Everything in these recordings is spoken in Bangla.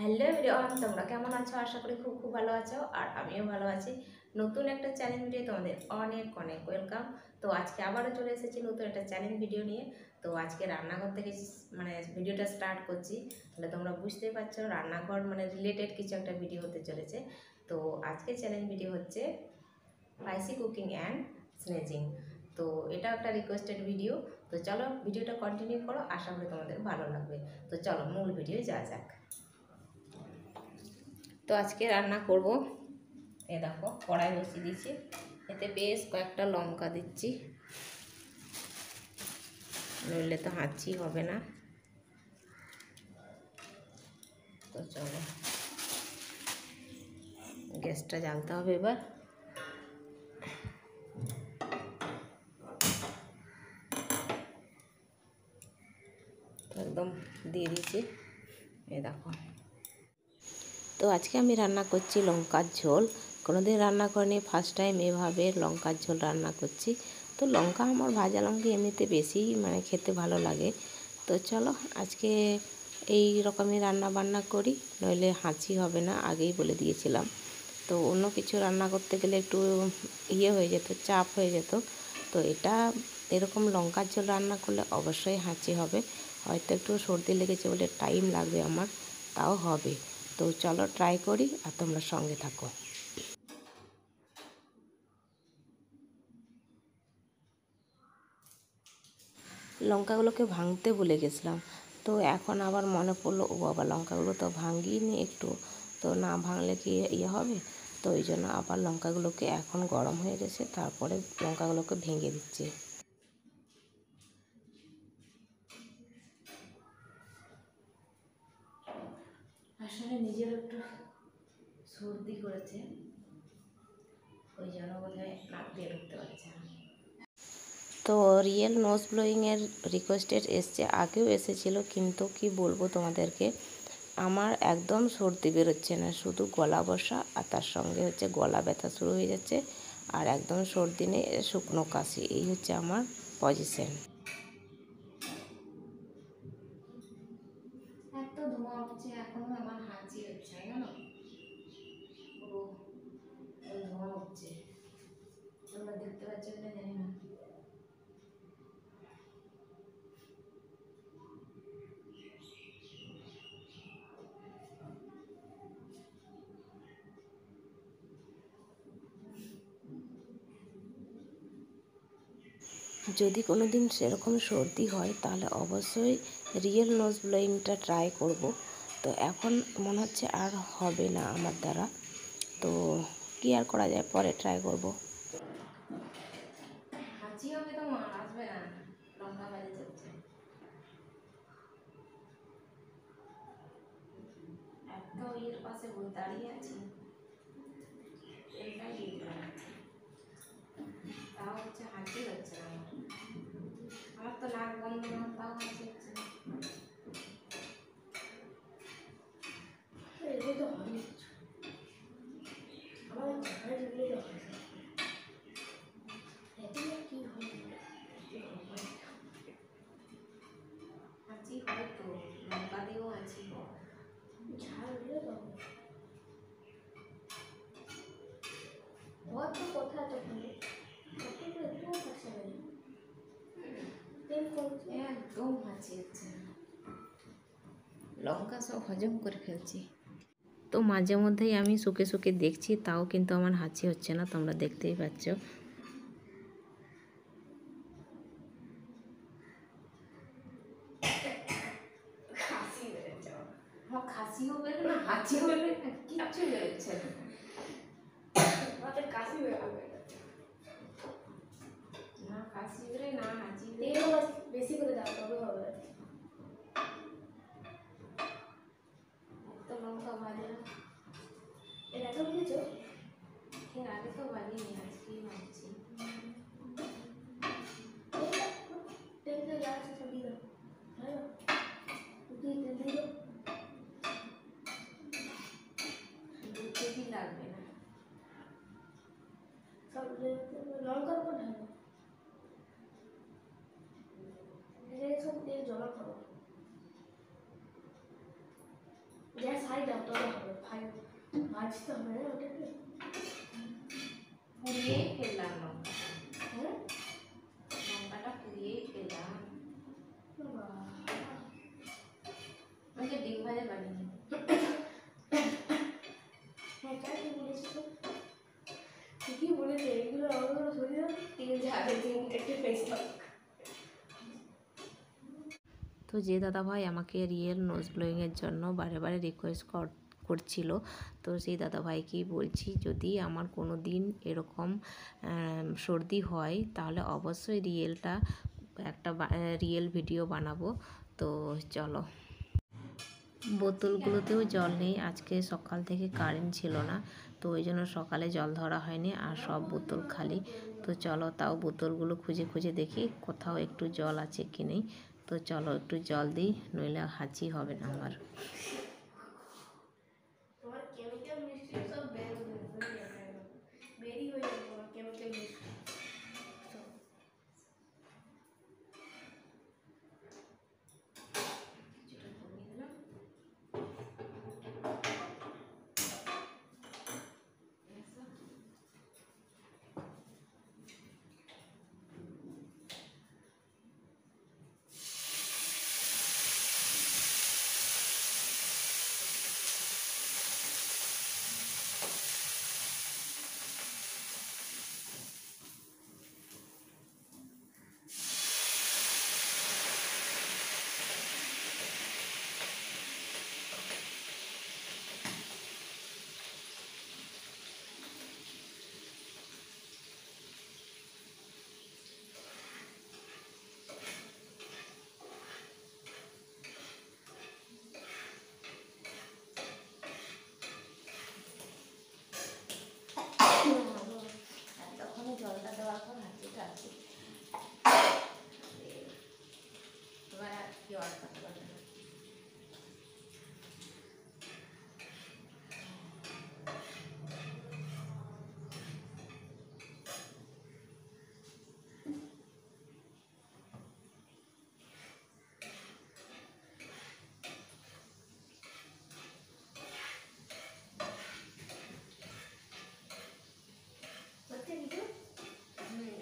হ্যালো এভরিওয়ান, তোমরা কেমন আছো? আশা করি খুব খুব ভালো আছো। আর আমিও ভালো আছি। নতুন একটা চ্যালেঞ্জ ভিডিও তোমাদের অনেক অনেক ওয়েলকাম। তো আজকে আবারও চলে এসেছি নতুন একটা চ্যালেঞ্জ ভিডিও নিয়ে। তো আজকে রান্নাঘর থেকে ভিডিওটা স্টার্ট করছি। তাহলে তোমরা বুঝতেই পারছো রান্নাঘর রিলেটেড কিছু একটা ভিডিও হতে চলেছে। তো আজকে চ্যালেঞ্জ ভিডিও হচ্ছে স্পাইসি কুকিং অ্যান্ড স্নেচিং। তো এটা একটা রিকোয়েস্টেড ভিডিও। তো চলো ভিডিওটা কন্টিনিউ করো, আশা করি তোমাদের ভালো লাগবে। তো চলো মূল ভিডিও যাওয়া যাক। তো আজকে রান্না করব, এ দেখো কড়াই বসিয়ে দিচ্ছি, এতে বেশ কয়েকটা লঙ্কা দিচ্ছি, নইলে তো হাঁচি হবে না। তো চলো গ্যাসটা জ্বালতে হবে এবার। একদম দিয়ে দিচ্ছি, এ দেখো। তো আজকে আমি রান্না করছি লঙ্কার ঝোল। কোনোদিন রান্না করিনি, ফার্স্ট টাইম এভাবে লঙ্কার ঝোল রান্না করছি। তো লঙ্কা আমার ভাজা লঙ্কা এমনিতে বেশি খেতে ভালো লাগে। তো চলো আজকে এই রকমই রান্না বান্না করি, নইলে হাঁচি হবে না, আগেই বলে দিয়েছিলাম। তো অন্য কিছু রান্না করতে গেলে একটু হয়ে যেত, চাপ হয়ে যেত। তো এটা এরকম লঙ্কার ঝোল রান্না করলে অবশ্যই হাঁচি হবে। হয়তো একটু সর্দি লেগেছে বলে টাইম লাগবে আমার, তাও হবে। তো চলো ট্রাই করি আর তোমরা সঙ্গে থাকো। লঙ্কাগুলোকে ভাঙতে ভুলে গেছিলাম, তো এখন আবার মনে পড়লো ও বাবা লঙ্কাগুলো তো ভাঙিনি একটু, তো না ভাঙলে কি হবে। তো ওই জন্য আবার লঙ্কাগুলোকে এখন গরম হয়ে গেছে, তারপরে লঙ্কাগুলোকে ভেঙে দিচ্ছি। আসলে নিজের একটু সর্দি করেছে, ওই জন্য বোধহয় নাক দিয়ে ঢুকতে পারছে না। তো রিয়েল নোজ ব্লোয়িংয়ের রিকোয়েস্টেড এসছে, আগেও এসেছিলো, কিন্তু কি বলবো তোমাদেরকে, আমার একদম সর্দি বেরোচ্ছে না, শুধু গলা বসা আর তার সঙ্গে হচ্ছে গলা ব্যথা শুরু হয়ে যাচ্ছে, আর একদম সর্দি নেই, শুকনো কাশি, এই হচ্ছে আমার পজিশন। এত ধোঁয়া উঠছে, এখনো আমার হাঁচি হচ্ছে, জানো, পুরো ধোঁয়া উঠছে, তোমরা দেখতে পাচ্ছ কিনা জানি না। যদি কোনো দিন সেরকম সর্দি হয় তাহলে অবশ্যই রিয়েল নোজ ব্লোয়িংটা ট্রাই করব। তো এখন মনে হচ্ছে আর হবে না আমার দ্বারা, তো কী আর করা যায়, পরে ট্রাই করব। হাঁচি হবে তো আসবে না, লঙ্কা বাজে যাচ্ছে, এত এর পাশে দাঁড়িয়ে আছি, এটাই দিয়ে দিলাম, তাও হচ্ছে হাঁচি হচ্ছে না আমার তো নাক বন্ধ না, তাও হাঁচি হচ্ছে না। এগুলো তো হয়নি কিছু, আমার ঘরে যেগুলো তো হয় এগুলো কি হয়, হাঁচি হয় তো, লঙ্কা দিয়েও হাঁচি হয়, ঝাল দিলে তো बहुत तो কথা তো বলে কত তো একটু কাছে নেই, তেল করছে একদম হাঁচি হচ্ছে না, লঙ্কা সব হজম করে ফেলছি। তো মাঝে মধ্যেই আমি শুকে শুকে দেখছি, তাও কিন্তু আমার হাঁচি হচ্ছে না, তোমরা দেখতেই পাচ্ছ। খাসি বেরোচ্ছে, আমার খাসিও বেরো না, হাঁচিও বেরো না, কিচ্ছু বেরোচ্ছে না, আমাদের কাশি বেরোবে না, কাশি বেরোয় না, হাঁচি বেরোয়, বেশি করে দাও তবে হবে। তো লঙ্কা ভাজে না, এর আগে বুঝেছো, এর আগে তো ভাজিনি, আজকেই ভাজছি। তেলটা যাচ্ছে সব দিয়ে দাও, হ্যাঁ তেল দিয়ে দাও, 2 কেজি লাগবে না, সব লঙ্কার উপর ঢালো, সব তেল জমা পুড়িয়েই ফেললাম লঙ্কাটা পুড়িয়েই ফেললাম। ওই যে ডিম ভাজা বানিয়ে ঠিকই বলেছে, এগুলো সরিয়ে তেল ঝাড়ে দিন একটু পেস্ট। তো যে দাদাভাই আমাকে রিয়েল নোজ ব্লোয়িংয়ের জন্য বারে বারে রিকোয়েস্ট করছিল, তো সেই দাদাভাইকেই বলছি, যদি আমার কোনো দিন এরকম সর্দি হয় তাহলে অবশ্যই একটা রিয়েল ভিডিও বানাবো। তো চলো, বোতলগুলোতেও জল নেই, আজকে সকাল থেকে কারেন্ট ছিল না, তো ওই জন্য সকালে জল ধরা হয়নি, আর সব বোতল খালি। তো চলো, তাও বোতলগুলো খুঁজে খুঁজে দেখি কোথাও একটু জল আছে কি নেই। তো চলো একটু জল দিই, নইলে হাঁচি হবে না আমার। তোমার কেমিক্যাল মিষ্টি সব বেরি হয়ে যাবে, তোমার কেমিক্যাল মিষ্টি। তখনই জলটা দেওয়ার পর হাঁচিটা আছে, এবার আর কি অর্ড করতে পারবে না।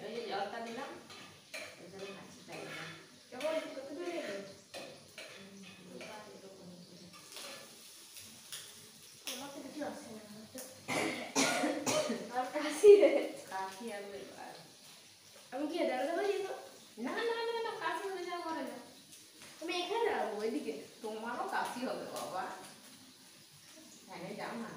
ওই যে জলটা দিলাম, ওই জন্য হাঁচিটা এলাম। কেমন কত দূরে গেল? আমার তো কিছু আসছে না, আর কাশি কাশি আসবে এবার। আমি কি দাঁড়াতে পারি তো? না না না না, কাশি হয়ে যাওয়া করে না। আমি এখানে দাঁড়াবো, ওইদিকে। তোমারও কাশি হবে বাবা, ফ্যানে যাও না।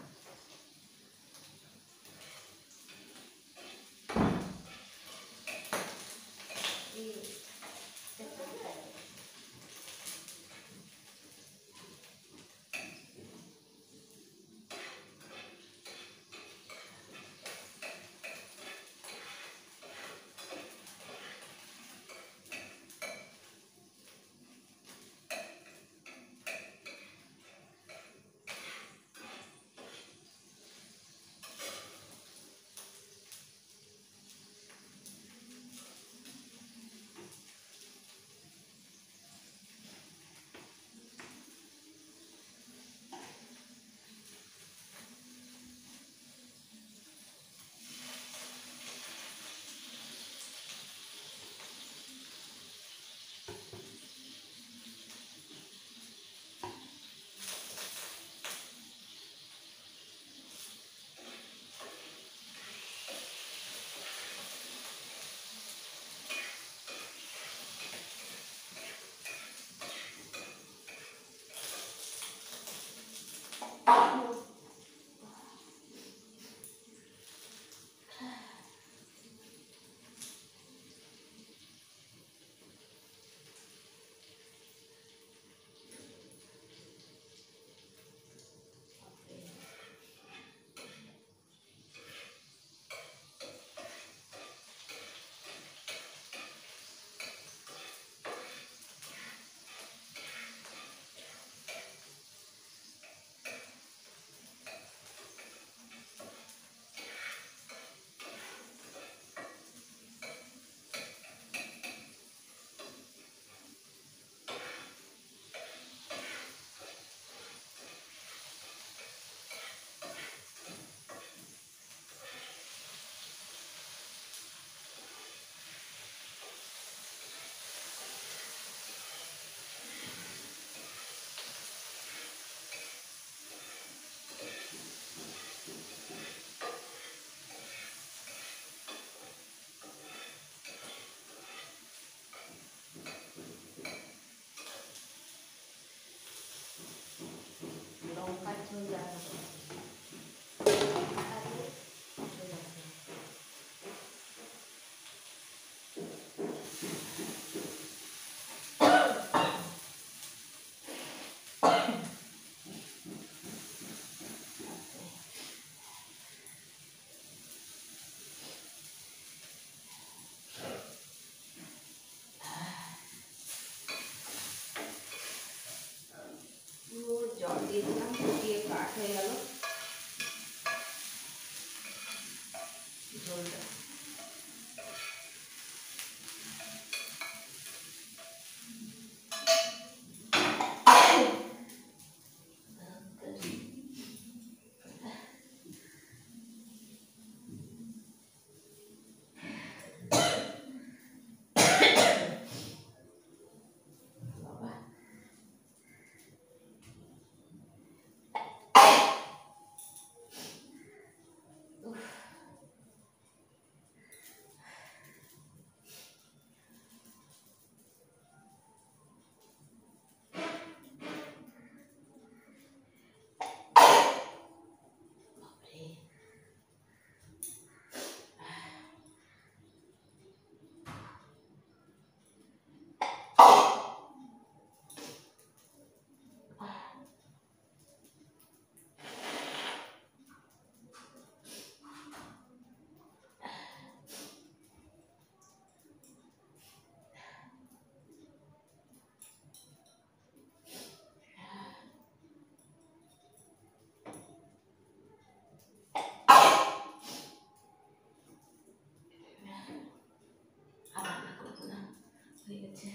গেছে।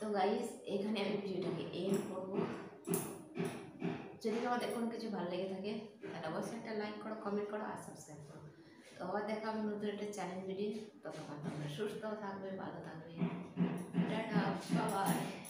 তো গাইস এখানে আমি ভিডিওটাকে এন্ড করবো। যদি তোমাদের কোনো কিছু ভালো লেগে থাকে তাহলে অবশ্যই একটা লাইক করো, কমেন্ট করো আর সাবস্ক্রাইব করো। তো আবার দেখা হবে নতুন একটা চ্যালেঞ্জ ভিডিও। ততক্ষণ তোমরা সুস্থ থাকবে, ভালো থাকবে। Tata, bye bye.